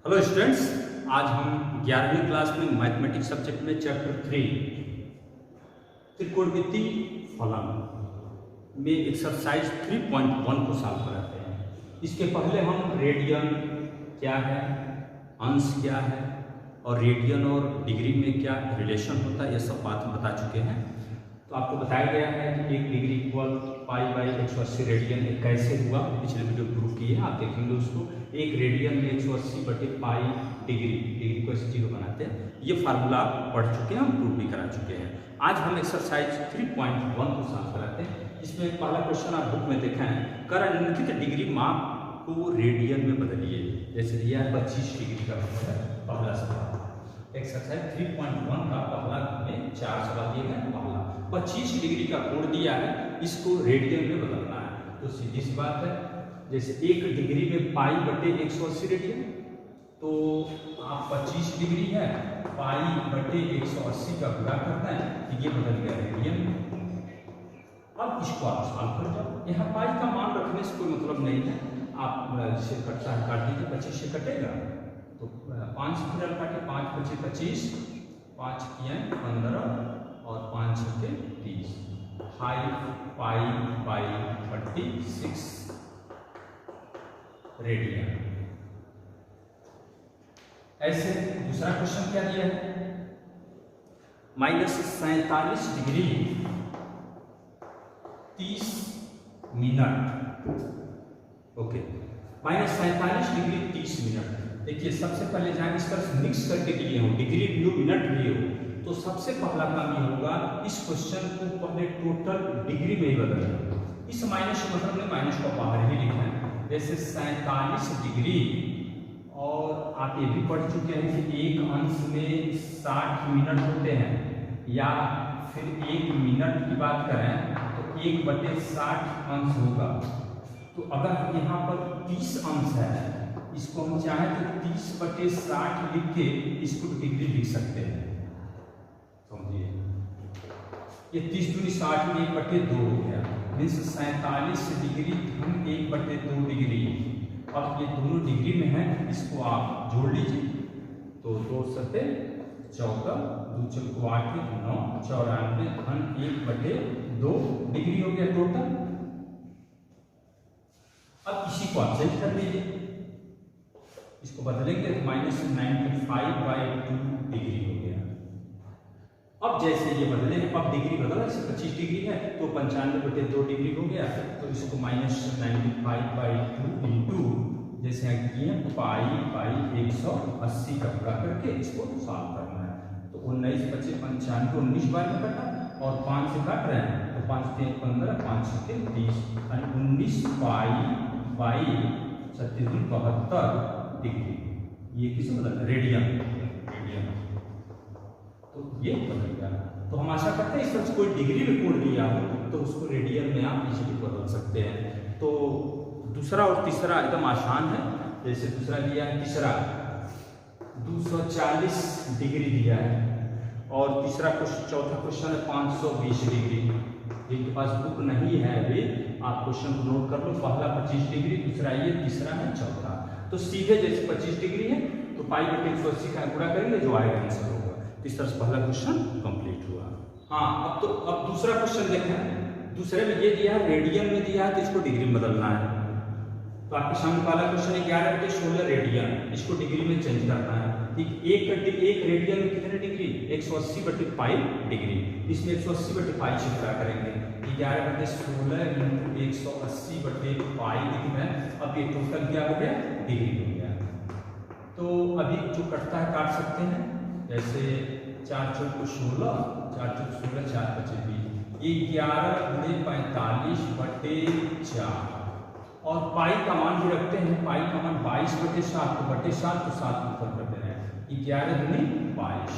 Hello students, आज हम 11वीं क्लास में मैथमेटिक्स सब्जेक्ट में चैप्टर 3 त्रिकोणमिति फलन में एक्सरसाइज 3.1 को सॉल्व कराते हैं। इसके पहले हम रेडियन क्या है, अंश क्या है और रेडियन और डिग्री में क्या रिलेशन होता है, ये सब बात हम बता चुके हैं। तो आपको बताया गया है कि 1 डिग्री इक्वल π/180 रेडियन कैसे हुआ, पिछले वीडियो प्रूव किए हैं, आप देखेंगे उसको। 1 रेडियन में 180/π डिग्री को ऐसे 0 बनाते हैं। ये फार्मूला पढ़ चुके हैं, हम प्रूव भी करा चुके हैं। आज हम एक्सरसाइज 3.1 को सॉल्व कराते हैं। इसमें पहला क्वेश्चन आप बुक में देखा है, कर निम्नलिखित डिग्री माप को रेडियन में बदलिए। जैसे दिया है 25 डिग्री का पहला सवाल। एक्सरसाइज 3.1 का पहला में 4 सवाल दिए गए। पहला 25 डिग्री का कोण दिया है, इसको रेडियन में बदलना है। तो सीधी सी बात है, जैसे 1 डिग्री में π/180 रेडियन, तो आप 25 डिग्री है π/180 का गुणा करना है, तो ये बदल गया रेडियन। अब इसको आप सॉल्व कर जाओ। यहाँ पाई का मान रखने से कोई मतलब नहीं है, आप इसे कटता है काट दीजिए, 25 से कटेगा तो 5 से फिर काटे, 5 × 25, 5 किए 15 और 5 × 30, 5π/36 रेडियन। ऐसे दूसरा क्वेश्चन क्या दिया है, -47 degree 30 minute. Okay, -47 degree 30 minute. देखिए सबसे पहले जहाँ इस तरह से मिक्स करके लिए हो, डिग्री भी हो मिनट भी हो, तो सबसे पहला काम ये होगा, इस क्वेश्चन को पहले टोटल डिग्री में ही बदलना। इस माइनस का मतलब नहीं, माइनस को बाहर ही लिखना है। जैसे 47 डिग्री, और आप ये भी पढ़ चुके हैं कि एक अंश में 60 मिनट होते हैं, या फिर 1 मिनट की बात करें तो 1/60 अंश होगा। तो अगर यहाँ पर 30 अंश है, इसको हम चाहें तो 30/60 लिख के इसको डिग्री लिख सकते हैं। समझिए, ये 30 दूनी 60 में 1/2 हो गया, मीन्स 47 डिग्री धन 1/2 डिग्री। अब ये दोनों डिग्री में है, इसको आप जोड़ लीजिए, तो 2 सते 14, 2 चौको 8, 9, 94 धन 1/2 डिग्री हो गया टोटल। अब इसी को आप चेंज कर लीजिए, इसको बदलेंगे तो -95/2 डिग्री हो गया। अब जैसे ये बदले, अब डिग्री बदला, जैसे 25 डिग्री है तो 95/2 डिग्री हो गया, तो इसको -95/2 इंटू जैसे यहाँ किए π/180 का पूरा करके इसको सॉल्व करना है। तो 19 × 25 = 95, 19 बार में कटा और 5 से काट रहे हैं, तो 5 × 3 = 15, 5 × 3 = 30, 19 π/72 डिग्री। ये किसे बदल, रेडियन। तो ये बदल गया। तो हम आशा करते हैं इस तरह से कोई डिग्री में कोण लिया हो तो उसको रेडियन में आप इजीली बदल सकते हैं। तो दूसरा और तीसरा एकदम आसान है। जैसे दूसरा लिया है, तीसरा 240 डिग्री दिया है, और तीसरा क्वेश्चन, चौथा क्वेश्चन है 520 डिग्री। जिनके पास बुक नहीं है अभी, आप क्वेश्चन को नोट कर लो। पहला 25 डिग्री, दूसरा ये, तीसरा है चौथा। तो सीधे जैसे 25 डिग्री है तो π/180 का गुणा करेंगे, जो आएगा आंसर होगा। इस तरह से पहला क्वेश्चन कंप्लीट हुआ। हाँ, अब दूसरा क्वेश्चन देखें। दूसरे में ये दिया है, रेडियन में दिया है, तो इसको डिग्री में बदलना है। तो आपके सामने पहला क्वेश्चन 11/16 रेडियन, इसको डिग्री में चेंज करना है। एक रेडियन में कितने डिग्री, 180/π डिग्री। इसमें 180/π से गुणा करेंगे, 11/16 × 180/π लिखना है। अब ये टोटल क्या हो गया, डिग्री हो गया। तो अभी जो कटता है काट सकते हैं, जैसे 4 चौको 16, 4 चौको 16, 4 × 20, ये 11 × 45/4। और पाई का मान भी रखते हैं, पाई का मान 22/7, तो 7 तो 7 ऊपर कर दे रहे हैं, 11 दूनी 22।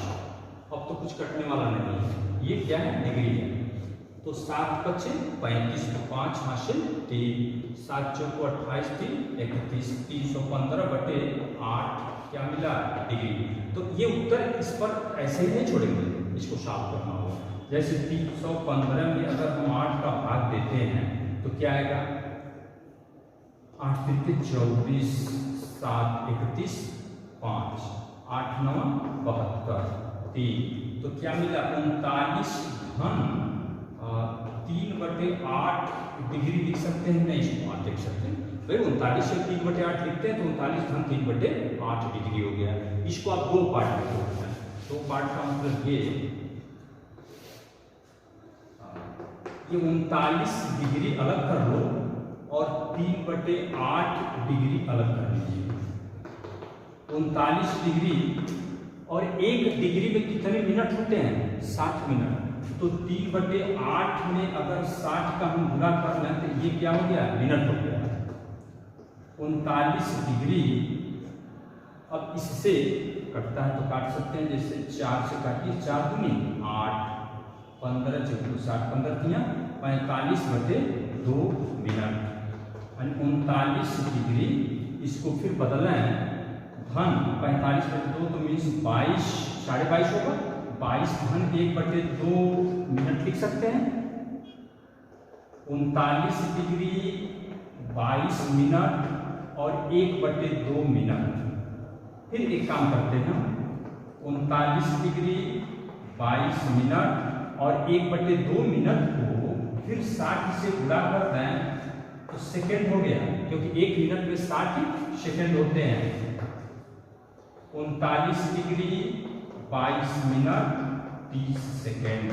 अब तो कुछ कटने वाला नहीं है, ये क्या है, डिग्री है। तो 7 × 5 = 35, तो 5 हासिल 3, 7 चौको 28, 3 31, 315/8 क्या मिला, डिग्री। तो ये उत्तर इस पर ऐसे ही नहीं छोड़ेंगे, इसको सॉल्व करना होगा। जैसे 315 में अगर हम 8 का भाग देते हैं तो क्या आएगा, 8 × 3 = 24, 7 × 31, 5, 8 9 72, 3, तो क्या मिला 39 घन 3/8 डिग्री लिख सकते हैं, नहीं इसको 8 लिख सकते हैं भाई। 39 से 3/8 लिखते हैं तो 39 घन 3/8 डिग्री हो गया। इसको आप दो पार्ट में तोड़ते हैं, दो पार्ट का मतलब ये 39 डिग्री अलग कर लो और 3/8 डिग्री अलग कर लीजिए। 39 डिग्री और 1 डिग्री में कितने मिनट होते हैं? 60 मिनट। तो 3/8 में अगर 60 का हम गुणा कर लें तो ये क्या हो गया? मिनट हो गया। 39 डिग्री अब इससे कटता है तो काट सकते हैं, जैसे 4 से काटिए, 4 दूनी 8, 15 चौको 60, 15 तिया 45/2 मिनट। 39 डिग्री इसको फिर बदलें घन 45/2 तो मीन्स 22, 22.5 होगा। 22 घन 1/2 मिनट लिख सकते हैं। 39 डिग्री 22 मिनट और 1/2 मिनट। फिर एक काम करते हैं, 39 डिग्री 22 मिनट और 1/2 मिनट को फिर 60 से गुणा कर दें तो सेकेंड हो गया, क्योंकि 1 मिनट में 60 सेकेंड होते हैं। 39 डिग्री 22 मिनट 30 सेकेंड,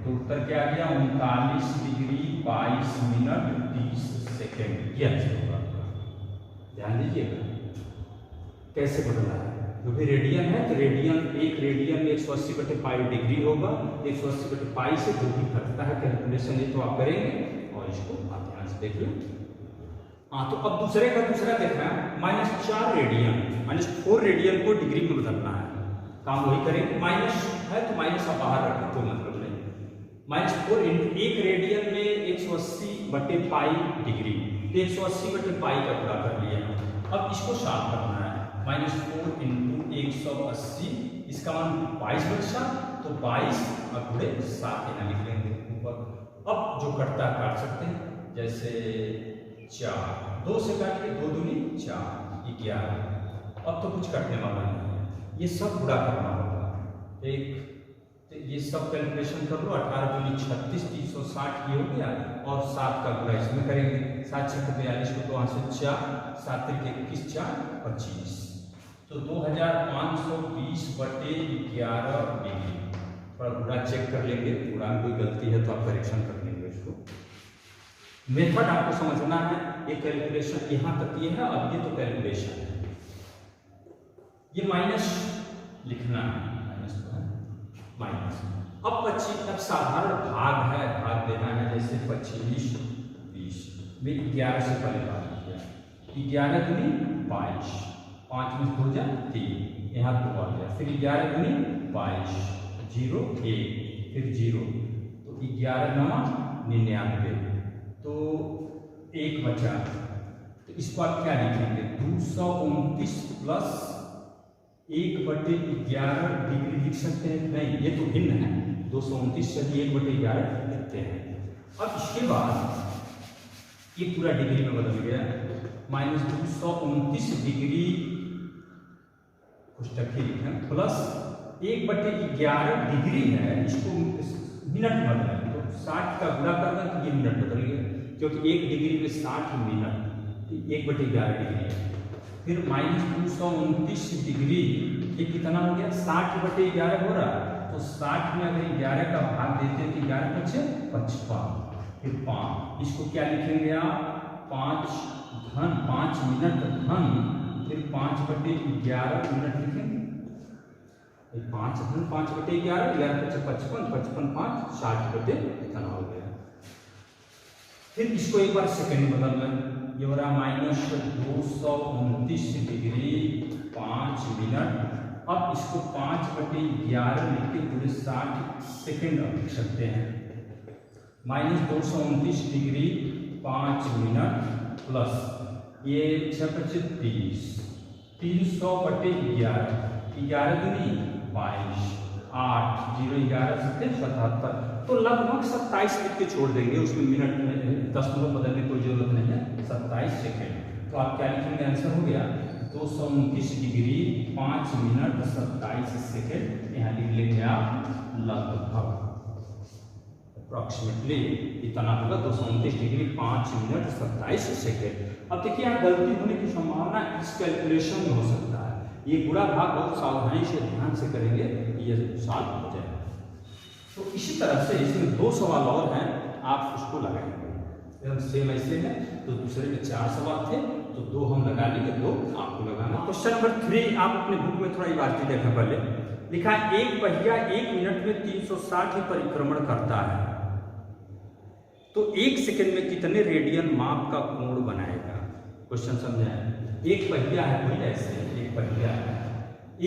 तो उत्तर क्या आ गया? 39 डिग्री 22 मिनट 30 सेकेंड। ये आंसर होगा आपका। ध्यान दीजिएगा कैसे बदला है। जो भी रेडियन है तो रेडियन, एक रेडियन में 180/π डिग्री होगा। 180/π से जो भी घटता है कैलकुलेशन ये तो आप करेंगे और इसको आप ध्यान से देख लो। हाँ, तो अब दूसरा देखना है -4 रेडियन, -4 रेडियन को डिग्री में बदलना है। काम वही करेंगे, माइनस है तो माइनस आप बाहर रखें, कोई मतलब नहीं। -4 × 1 रेडियन में 180/π डिग्री, तो 180/π का पूरा कर लिया। अब इसको सॉल्व करना है। -4 × 180, इसका मान 22/7, तो 22 और पूरे 7 यहाँ लिख लेंगे ऊपर। अब जो कटता है काट सकते हैं, जैसे 4, 2 से काट के 2 दूनी 4, 11। अब तो कुछ कटने वाला नहीं है, ये सब गुणा करना होगा। एक तो ये सब कैलकुलेशन कर लो, 18 दूनी 36, 360 ये हो गया, और 7 का गुणा इसमें करेंगे। 7 6 42 को 2 से 4, 7 3 21, 4 25, तो 2520/11 डिग्री। थोड़ा गुणा चेक कर लेंगे, गुणा में कोई गलती है तो आप करेक्शन कर लेंगे इसको। मेथड आपको समझना है। ये कैलकुलेशन यहाँ तक ये है, अब ये तो कैलकुलेशन है। ये माइनस लिखना है, माइनस। अब 25, अब साधारण भाग है, भाग देना है, जैसे 25 20 में 11 से पहले भाग किया। 11 दूनी 22, 5 में 2 जा 3, यहाँ 2 आ गया। फिर 11 दूनी 22, 0 1, फिर 0, तो 11 9 99, तो 1 बचा। तो इसको आप क्या लिखेंगे? 229 प्लस 1/11 डिग्री लिख सकते हैं। नहीं, ये तो भिन्न है, 229 से भी 1/11 लिखते हैं। अब इसके बाद ये पूरा डिग्री में बदल गया, -229 डिग्री कुछ तक ही लिखें, प्लस 1/11 डिग्री है, इसको मिनट में बदलें तो 60 का गुणा कर दें तो ये मिनट बदल गया, क्योंकि 1 डिग्री में 60 मिनट, 1/11 डिग्री है। फिर -229 डिग्री, ये कितना हो गया? 60/11 हो रहा है, तो 60 में अगर 11 का भाग देते हैं तो 11 बचे 55, फिर 5, इसको क्या लिखेंगे आप? 5 घन 5 मिनट घन, फिर 5/11 मिनट लिखेंगे। 5 घन 5/11, 11 बचे 55, 55 5 60 इतना हो गया। फिर इसको एक बार सेकंड में बदल लें, ये हो रहा -229 डिग्री 5 मिनट। अब इसको 5/11 लिख के पूरे 60 सेकेंड अब लिख सकते हैं। -229 डिग्री 5 मिनट प्लस ये 6 30, 300/11, 11 दूनी 22, 8 0 11 77, तो लगभग 27 लिख के छोड़ देंगे, उसमें मिनट में दशमलव बदलने की कोई जरूरत नहीं है। 27 सेकेंड, तो आप क्या लिखेंगे? आंसर हो गया 229 डिग्री 5 मिनट 27 सेकेंड, यहाँ लिख लेंगे आप लगभग अप्रोक्सीमेटली इतना होगा 229 डिग्री 5 मिनट 27 सेकेंड। अब देखिए यहाँ गलती होने की संभावना इस कैलकुलेशन में हो सकता है, ये गुणा भाग बहुत सावधानी से ध्यान से करेंगे, ये सॉल्व हो जाएगा। तो इसी तरह से इसमें 2 सवाल और हैं, आप उसको लगाएंगे एकदम सेम ऐसे है, तो दूसरे में 4 सवाल थे, तो 2 हम लगा लेंगे, 2 आपको लगाना। क्वेश्चन नंबर 3 आप अपने बुक में थोड़ा इबारती देखा पहले, लिखा है एक पहिया 1 मिनट में 360 परिक्रमण करता है, तो 1 सेकंड में कितने रेडियन माप का कोण बनाएगा। क्वेश्चन समझाएं, एक पहिया है, कोई ऐसे एक पहिया है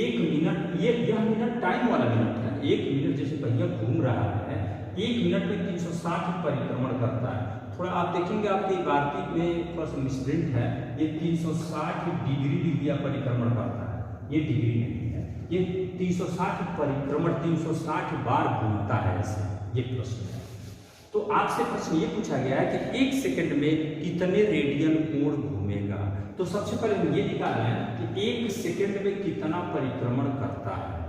1 मिनट, यह मिनट टाइम वाला मिनट है, 1 मिनट जैसे पहिया घूम रहा है 1 मिनट में 360 परिक्रमण करता है। थोड़ा आप देखेंगे आपके इबारती में थोड़ा सा मिसप्रिंट है, ये 360 डिग्री या परिक्रमण करता है, ये डिग्री नहीं है, ये 360 परिक्रमण 360 बार घूमता है ऐसे, ये प्रश्न है। तो आपसे प्रश्न ये पूछा गया है कि 1 सेकंड में कितने रेडियन कोण घूमेगा। तो सबसे पहले हम ये निकालें कि 1 सेकंड में कितना परिक्रमण करता है।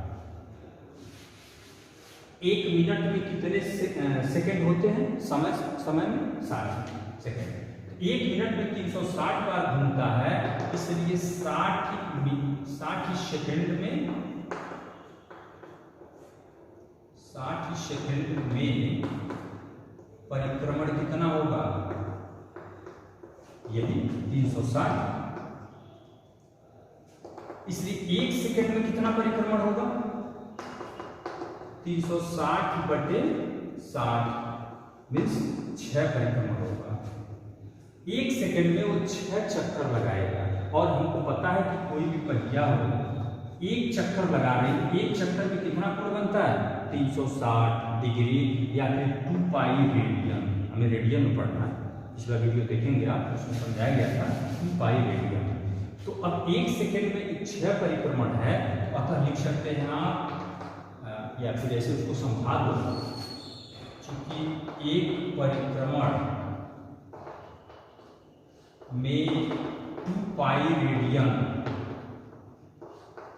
1 मिनट में कितने सेकंड होते हैं, समय में 60 सेकंड, 1 मिनट में 360 बार घूमता है, इसलिए 60 सेकंड में परिक्रमण कितना होगा, यही 360, इसलिए 1 सेकंड में कितना परिक्रमण होगा 360 बटे 60 मीन्स 6 परिक्रमण होगा। 1 सेकंड में वो 6 चक्कर लगाएगा, और हमको पता है कि कोई भी पहिया हो 1 चक्कर लगा रहे हैं, 1 चक्कर में कितना कोण बनता है 360 डिग्री या फिर 2 पाई रेडियन, हमें रेडियन में पढ़ना है, पिछला वीडियो देखेंगे आप, उसमें समझाया गया था 2 पाई रेडियन। तो अब 1 सेकंड में 6 परिक्रमण है, अतः लिख सकते हैं आप, या फिर ऐसे उसको समझा दो, क्योंकि एक परिक्रमण में 2 पाई रेडियन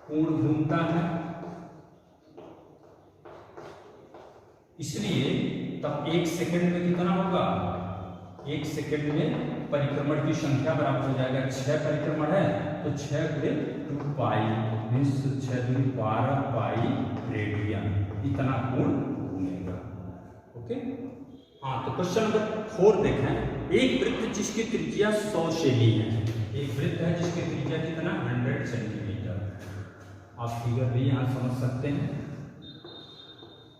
कोण घूमता है, इसलिए तब 1 सेकंड में कितना होगा, 1 सेकंड में परिक्रमण की संख्या बराबर हो जाएगा, 6 परिक्रमण है तो 6 गुणे 2 पाई मीन्स 6 दूनी 12 पाई रेडियन, इतना कोण घूमेगा। ओके, हाँ, तो क्वेश्चन नंबर 4 देखें, एक वृत्त जिसकी त्रिज्या 100 सेमी है, एक वृत्त है जिसकी त्रिज्या कितना 100 सेंटीमीटर, आप फिगर भी यहाँ समझ सकते हैं,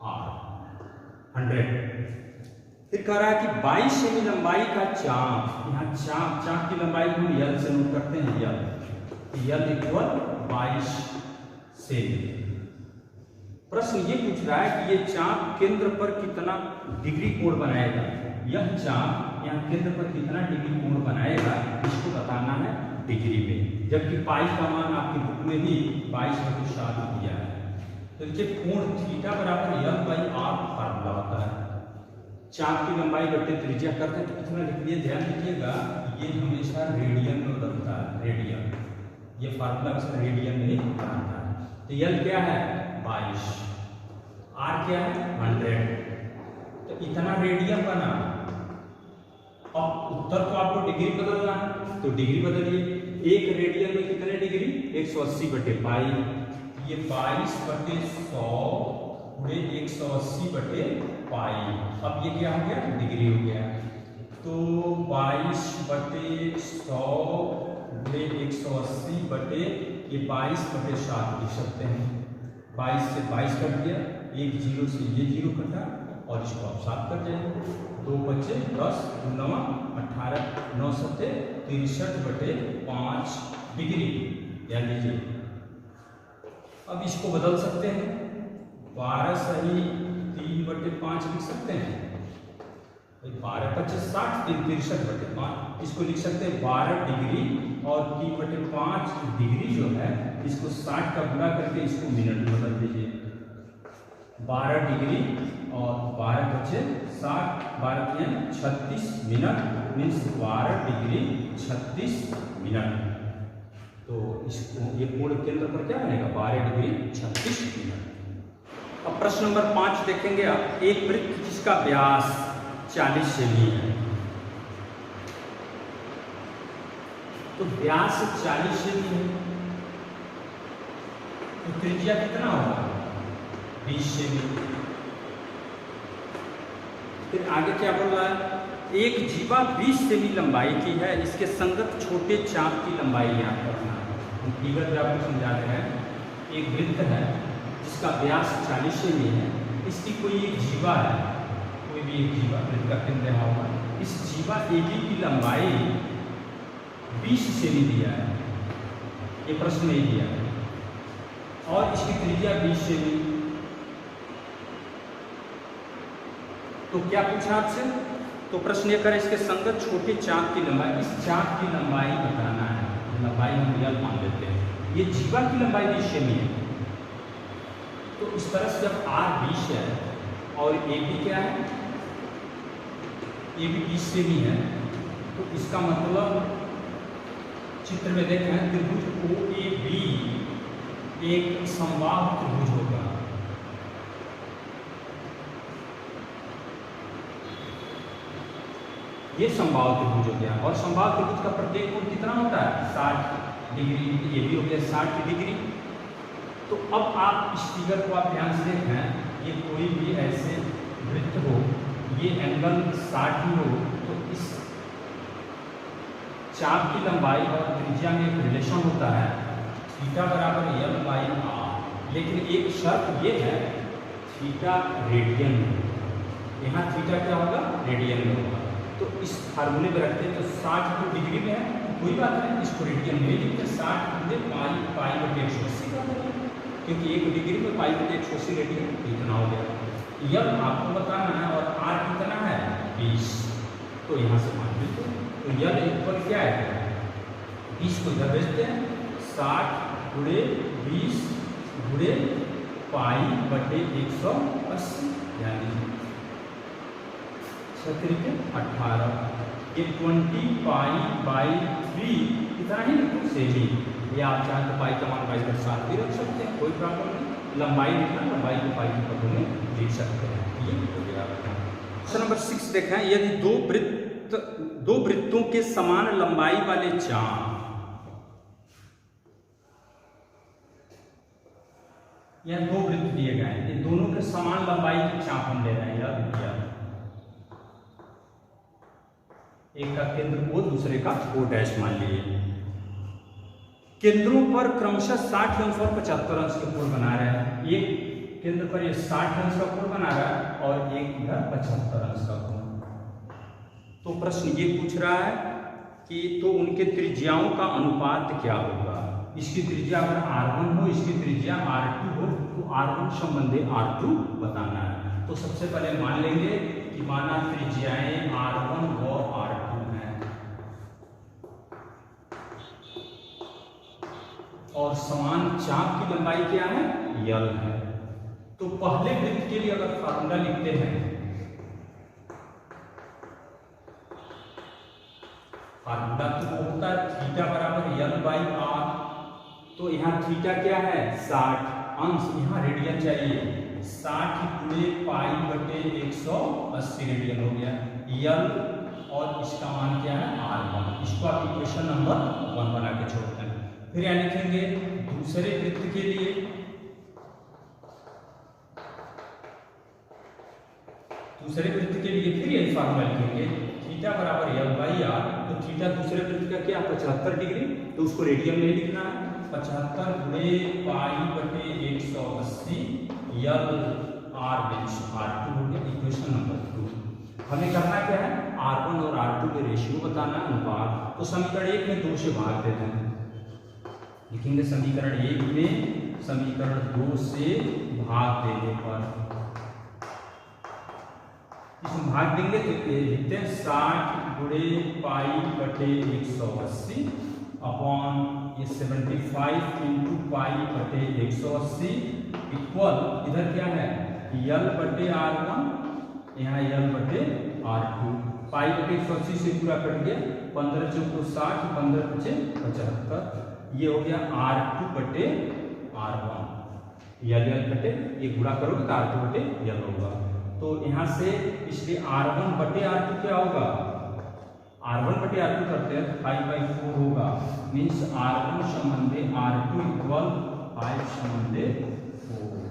100। फिर कह रहा है कि 22 सेमी लंबाई का चाप, यहाँ चाप की लंबाई हम यल से नोट करते हैं, यल इक्वल 22 सेमी। प्रश्न ये पूछ रहा है कि ये चाप केंद्र पर कितना डिग्री कोण बनाएगा, यह चाप यहाँ केंद्र पर कितना डिग्री कोण बनाएगा, इसको बताना है डिग्री में, जबकि पाई का मान आपकी बुक में भी 22/7 दिया है। तो देखिए कोण थीटा बराबर L/R फार्मूला होता है, चाप की लंबाई बटे त्रिज्या करते हैं तो कितना लिख दिए, ध्यान दीजिएगा ये हमेशा रेडियन में बदलता है, रेडियन, ये फार्मूला हमेशा रेडियन में बनाता है। तो L क्या है 22, R क्या है 100, तो इतना रेडियन बना। अब उत्तर तो आपको डिग्री बदलना है, तो डिग्री बदलिए, 1 रेडियन में कितने डिग्री 180 बटे पाई, ये 22/100 गुणे 180 बटे पाई, अब ये क्या हो गया डिग्री हो गया, तो 22/100 गुणे 180 बटे ये 22/7 लिख सकते हैं, 22 से 22 कट गया, एक 0 से ये 0 कटा, और इसको आप 7 कर जाएंगे, 2 बचे 10, 9 18, 9 7 63/5 डिग्री, ध्यान दीजिए। अब इसको बदल सकते हैं, 12 सही 3/5 लिख सकते हैं, 12×5 = 60, 63/5, इसको लिख सकते हैं 12 डिग्री, और 3/5 डिग्री जो है इसको 60 का गुणा करके इसको मिनट में बदल दीजिए, 12 डिग्री और 12×7 12 36 मिनट मीन्स 12 डिग्री 36 मिनट। तो इसको ये पूर्ण केंद्र पर क्या बनेगा 12 डिग्री 36 मिनट। अब प्रश्न नंबर 5 देखेंगे आप। एक वृत्त जिसका व्यास 40 सेमी है, तो व्यास 40 सेमी है तो त्रिज्या कितना होगा 20 सेमी। फिर आगे क्या बोल रहा है, एक जीवा 20 सेमी लंबाई की है, इसके संगत छोटे चाप की लंबाई ज्ञात करना है। हम फिगर पे आपको समझा रहे हैं। एक वृत्त है जिसका व्यास 40 सेमी है, इसकी कोई एक जीवा है, कोई भी एक जीवा वृत्त का केंद्र यहाँ होगा, इस जीवा AB की लंबाई 20 सेमी दिया है, ये प्रश्न में दिया है, और इसकी त्रिज्या 20 सेमी। तो क्या पूछा आपसे, तो प्रश्न ये करें इसके संगत छोटे चाप की लंबाई, इस चाप की लंबाई बताना है। लंबाई हम रियल मान लेते हैं, ये जीवा की लंबाई 20 सेमी है। तो इस तरह से जब R 20 है और AB क्या है, AB 20 सेमी है, तो इसका मतलब चित्र में देखें त्रिभुज OAB एक समबाहु त्रिभुज होगा। ये समबाहु त्रिभुज हो गया, और समबाहु त्रिभुज का प्रत्येक कोण कितना होता है 60 डिग्री, ये भी हो गया 60 डिग्री। तो अब आप इस फिगर को आप ध्यान से देखें, ये कोई भी ऐसे वृत्त हो, ये एंगल 60 ही हो, तो इस चाप की लंबाई और त्रिज्या में एक रिलेशन होता है थीटा बराबर L/r। लेकिन एक शर्त ये है थीटा रेडियन में, यहाँ थीटा क्या होगा रेडियन में होगा। तो इस फार्मूले में रखते हैं, तो 60 डिग्री में है कोई बात नहीं, इसको रेडियन में लिखते हैं 60 पाई/180 का, क्योंकि 1 डिग्री में पाई/180 रेडियन इतना हो गया। L आपको बताना है और R कितना है 20, तो यहाँ से मान लेते हैं। तो L इक्वल क्या है 20 को इधर भेजते हैं, 60 गुणे 20 गुणे पाई/180, यानी 18, ये 20 पाई/3 इतना ही ना सेमी। ये आप चाहें तो पाई का मान 22/7 भी रख सकते हैं, कोई प्रॉब्लम नहीं। लंबाई लिखना, लंबाई को पाई के पदों में लिख सकते हैं। ये हो गया। क्वेश्चन नंबर 6 देखें, यदि दो वृत्तों के समान लंबाई वाले चाप, या 2 वृत्त दिए गए हैं, ये दोनों के समान लंबाई के चाप हम ले रहे हैं यार, एक का केंद्र O दूसरे का O' मान लिए। केंद्रों पर क्रमशः 60 अंश और 75 अंश के कोण बना रहे हैं। एक केंद्र पर ये 60 अंश का कोण बना रहा है और एक इधर 75 अंश का कोण। तो प्रश्न ये पूछ रहा है कि तो उनके त्रिज्याओं का अनुपात क्या होगा। इसकी त्रिज्या अगर R1 हो, इसकी त्रिज्या R2 हो, तो R1 संबंधी R2 बताना है। तो सबसे पहले मान लेंगे कि माना त्रिज्याएं R1 और R2 हैं, और समान चाप की लंबाई क्या है L है। तो पहले वृत्त के लिए अगर फार्मूला लिखते हैं, फार्मूला तो होता है थीटा बराबर L/r। तो यहाँ थीटा क्या है 60 अंश, यहाँ रेडियन चाहिए, 60 गुणे पाई/180 रेडियन हो गया L, और इसका मान क्या है R1। इसको आप इक्वेशन नंबर 1 बना के छोड़ते हैं। फिर यहाँ लिखेंगे दूसरे वृत्त के लिए, फिर यही फार्मूला लिखेंगे थीटा बराबर L/r। तो थीटा दूसरे वृत्त का क्या 75 डिग्री, तो उसको रेडियन में लिखना है, 75 गुणे पाई/180 L/r/R2 हो गया इक्वेशन नंबर 2। हमें करना क्या है R1 और R2 के रेशियो बताना है, अनुपात। तो समीकरण 1 में 2 से भाग देते हैं, लिखेंगे समीकरण 1 में समीकरण 2 से भाग देने पर, इसमें भाग देंगे तो लिखते हैं 60 गुणे पाई/180 अपॉन ये 75 इंटू पाई/180 इक्वल इधर क्या है L/R1, यहाँ L/R2। पाई/180 से पूरा कट गया, 15 × 4 = 60, 15 × 5 = 75, ये हो गया R2 बटे R1, यल कटे, ये गुणा करोगे तो R2 बटे यल होगा। तो यहाँ से इसलिए R1 बटे R2 क्या होगा, R1 बटे R2 करते हैं तो 5/4 होगा, मीन्स R1 संबंधे R2 इक्वल 5 संबंधे 4,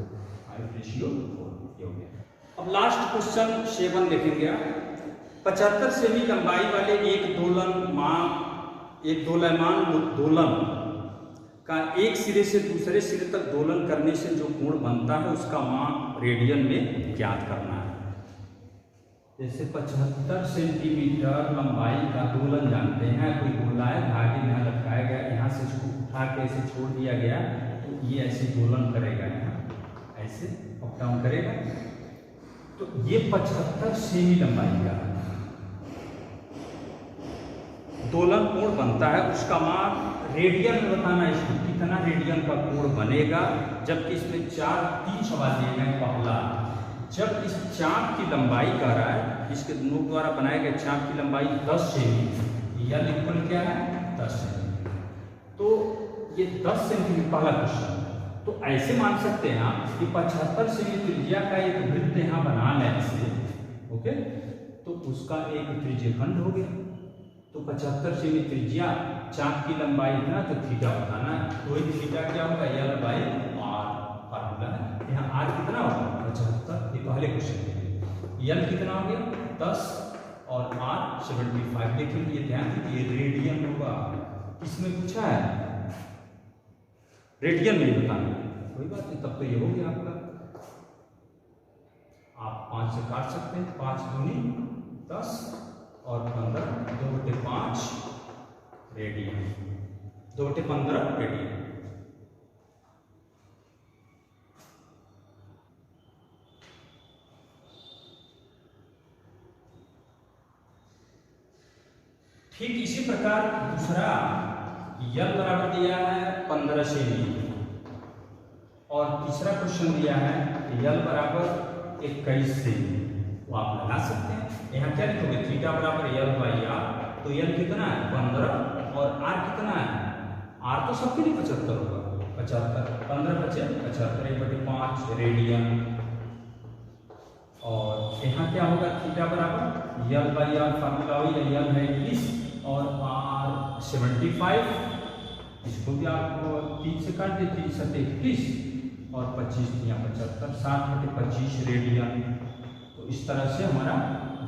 5:4 ये हो गया। अब लास्ट क्वेश्चन 7 देखेंगे आप। 75 सेमी लंबाई वाले एक दोलयमान दोलन का एक सिरे से दूसरे सिरे तक दोलन करने से जो कोण बनता है उसका मान रेडियन में ज्ञात करना है। जैसे 75 सेंटीमीटर लंबाई का दोलन जानते हैं, कोई गोला है, धागे यहाँ लटकाया गया, यहाँ से इसको उठा के ऐसे छोड़ दिया गया तो ये ऐसे दोलन करेगा, यहाँ ऐसे अप डाउन करेगा। तो ये 75 सेमी लंबाई का दोलन कोण बनता है, उसका मान रेडियन में बताना है, इसको कितना रेडियन का कोण बनेगा। जबकि इसमें 3 सवाल दिए गए। पहला, जब इस चाप की लंबाई कह रहा है, इसके नोट द्वारा बनाए गए चाप की लंबाई 10 सेमी, यल इक्वल क्या है 10 सेमी, तो ये 10 सेंटीमीटर पहला क्वेश्चन। तो ऐसे मान सकते हैं आप कि 75 सेमी त्रिज्या का एक वृत्त यहाँ बना लें ऐसे, ओके, तो उसका एक त्रिज्यखंड हो गया। तो 75 सेमी त्रिज्या, चाप की लंबाई इतना, तो थीटा बताना है, तो थीटा क्या होगा L/R फार्मूला है। यहाँ R कितना होगा 75, ये पहले क्वेश्चन के लिए। L कितना हो गया 10 और R 75। लेकिन ये ध्यान दीजिए रेडियन होगा, इसमें पूछा है रेडियन नहीं बताना, कोई बात नहीं, तब तो ये हो गया आपका। आप 5 से काट सकते हैं, 5 दूनी 10 और 15, 2/5 रेडियन, 2/15 रेडियन। ठीक इसी प्रकार दूसरा यल बराबर दिया है 15 सेमी और तीसरा क्वेश्चन दिया है यल बराबर 21 सेमी। वो आप लगा सकते हैं। यहाँ क्या लिखोगे, थीटा बराबर L/R, तो यल कितना है 15 और R कितना है, R तो सबके लिए 75 होगा, 75, 15 बचे 75, 1/5 रेडियन। और यहाँ क्या होगा, थीटा बराबर L/R फार्मूला हो, L है 21 और R 75, इसको भी आपको 3 से काट दे, 3 7 21 और 25 या 75, 7/25 रेडियन। तो इस तरह से हमारा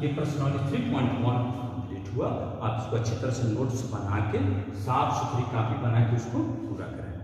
ये प्रश्नावली 3.1 कंप्लीट हुआ। आप इसको अच्छी तरह से नोट्स बना के साफ सुथरी कॉपी बना के उसको पूरा करें।